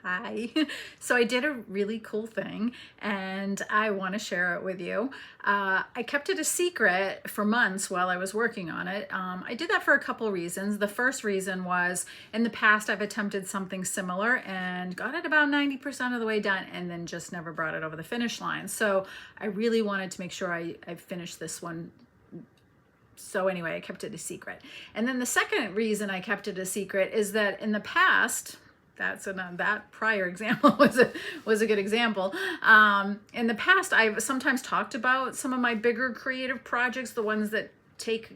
Hi. So I did a really cool thing and I want to share it with you. I kept it a secret for months while I was working on it. I did that for a couple reasons. The first reason was in the past I've attempted something similar and got it about 90% of the way done and then just never brought it over the finish line. So I really wanted to make sure I finished this one. So anyway, I kept it a secret. And then the second reason I kept it a secret is that in the past, that prior example was a good example. In the past, I've sometimes talked about some of my bigger creative projects, the ones that take,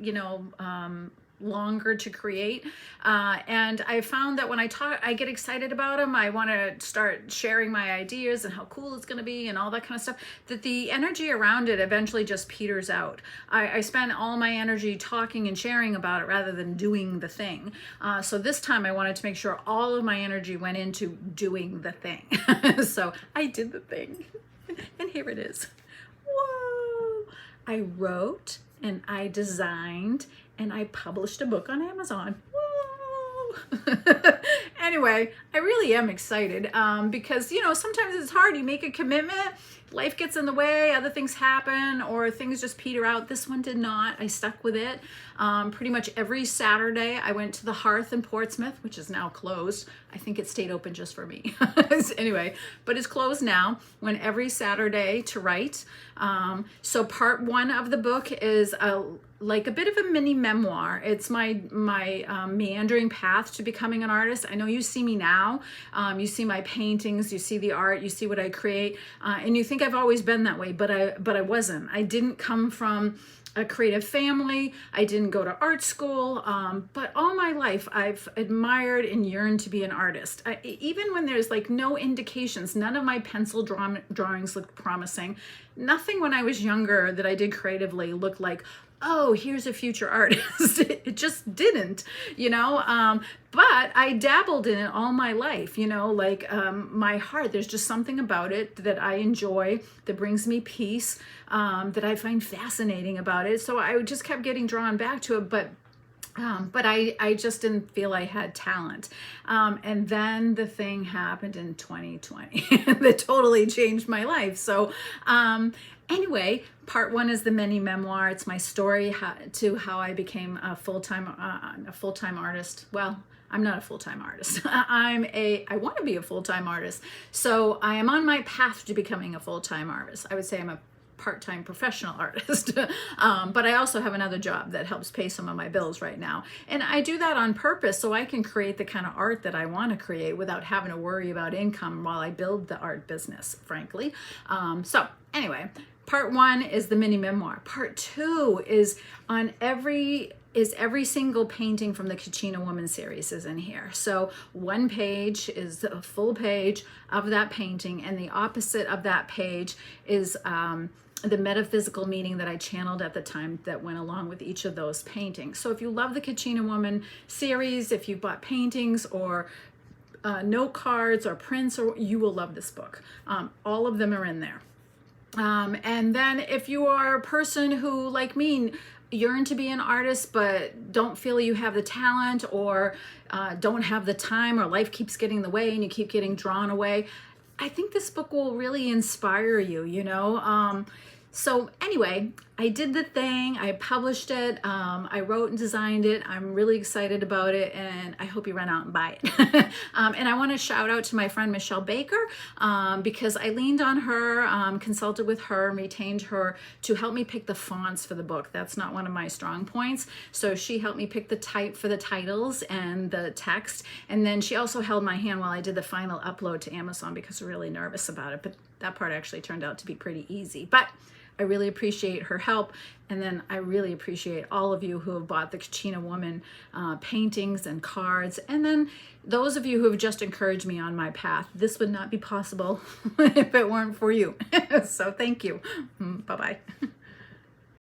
longer to create. And I found that when I talk, I get excited about them. I want to start sharing my ideas and how cool it's going to be and all that kind of stuff, that the energy around it eventually just peters out. I spend all my energy talking and sharing about it rather than doing the thing. So this time I wanted to make sure all of my energy went into doing the thing. So I did the thing and here it is. Whoa! I wrote and I designed and I published a book on Amazon. Woo! Anyway, I really am excited because, sometimes it's hard. You make a commitment, life gets in the way, other things happen, or things just peter out. This one did not. I stuck with it. Pretty much every Saturday, I went to the Hearth in Portsmouth, which is now closed. I think it stayed open just for me. Anyway, but it's closed now. Went every Saturday to write. So part one of the book is like a bit of a mini memoir. It's my meandering path to becoming an artist. I know you see me now. You see my paintings, you see the art, you see what I create, and you think I've always been that way, but I wasn't. I didn't come from a creative family. I didn't go to art school, but all my life I've admired and yearned to be an artist. Even when there's like no indications, none of my pencil drawings looked promising. Nothing when I was younger that I did creatively looked like, oh, here's a future artist. It just didn't, but I dabbled in it all my life, my heart, there's just something about it that I enjoy, that brings me peace, that I find fascinating about it. So I just kept getting drawn back to it, but I just didn't feel I had talent. And then the thing happened in 2020 that totally changed my life. So anyway, part one is the mini memoir. It's my story how I became a full-time artist. Well, I'm not a full-time artist. I want to be a full-time artist. So I am on my path to becoming a full-time artist. I would say I'm a part-time professional artist, but I also have another job that helps pay some of my bills right now. And I do that on purpose so I can create the kind of art that I want to create without having to worry about income while I build the art business, frankly. So anyway, part one is the mini memoir. Part two is every single painting from the Kachina Women series is in here. So one page is a full page of that painting, and the opposite of that page is the metaphysical meaning that I channeled at the time that went along with each of those paintings. So if you love the Kachina Woman series, if you've bought paintings or note cards or prints, you will love this book. All of them are in there. And then if you are a person who, like me, yearn to be an artist but don't feel you have the talent, or don't have the time, or life keeps getting in the way and you keep getting drawn away, I think this book will really inspire you, So anyway, I did the thing, I published it, I wrote and designed it. I'm really excited about it, and I hope you run out and buy it. And I want to shout out to my friend Michelle Baker, because I leaned on her, consulted with her, retained her to help me pick the fonts for the book. That's not one of my strong points. So she helped me pick the type for the titles and the text. And then she also held my hand while I did the final upload to Amazon because I'm really nervous about it. But that part actually turned out to be pretty easy. But I really appreciate her help, and then I really appreciate all of you who have bought the Kachina Woman paintings and cards, and then those of you who have just encouraged me on my path. This would not be possible if it weren't for you. So thank you. Bye-bye.